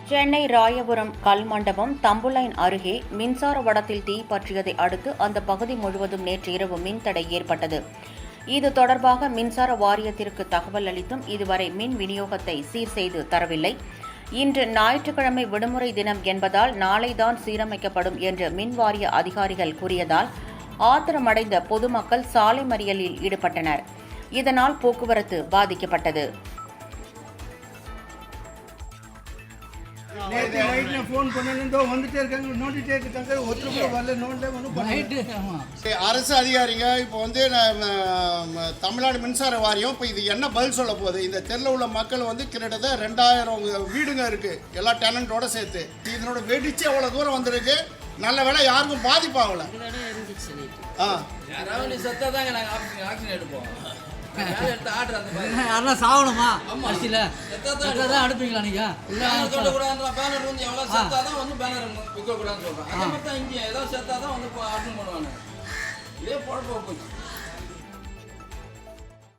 சென்னை ராயபுரம் கல்மண்டபம் தம்புலைன் அருகே மின்சார வடத்தில் தீ பற்றியதை அடுத்து அந்த பகுதி முழுவதும் நேற்று இரவு மின்தடை ஏற்பட்டது. இது தொடர்பாக மின்சார வாரியத்திற்கு தகவல் அளித்தும் இதுவரை மின் விநியோகத்தை சீர் செய்து தரவில்லை. இன்று ஞாயிற்றுக்கிழமை விடுமுறை தினம் என்பதால் நாளைதான் சீரமைக்கப்படும் என்று மின்வாரிய அதிகாரிகள் கூறியதால் ஆத்திரமடைந்த பொதுமக்கள் சாலை மறியலில் ஈடுபட்டனர். இதனால் போக்குவரத்து பாதிக்கப்பட்டது. அரசு அதிகாரிங்க இப்போ தமிழ்நாடு மின்சார வாரியம் இப்போ இது என்ன பதில் சொல்ல போகுது? இந்த தெருவில் உள்ள மக்கள் கிட்டத்தட்ட 2000 வீடுங்க இருக்கு, எல்லா டெனண்டோட சேர்த்து. இதனோட வெடிச்சு அவ்வளோ தூரம் வந்திருக்கு. நல்ல வேலை யாருக்கும் பாதிப்பாகல. யாரெல்லாம் சாகணுமா? அரிசியில் அடுப்பீங்களா நீங்கள்? இங்கே ஏதாவது சேர்த்தா தான் ஆர்டர் பண்ணுவாங்க. இதே பொழப்ப போச்சு.